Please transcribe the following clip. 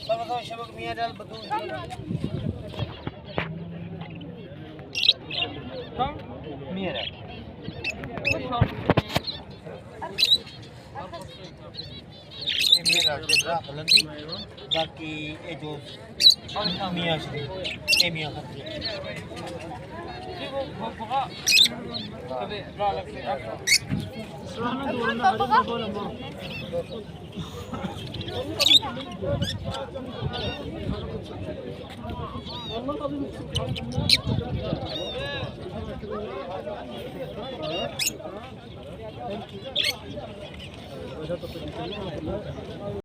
sama-sama Syabak Miadal betul. Miadal. Miadal jedra Holandi. बाकी ये जो मियाँ से ये मियाँ खाते हैं ये वो बगा कभी रालक से राना बोलना हरी बोलना बोल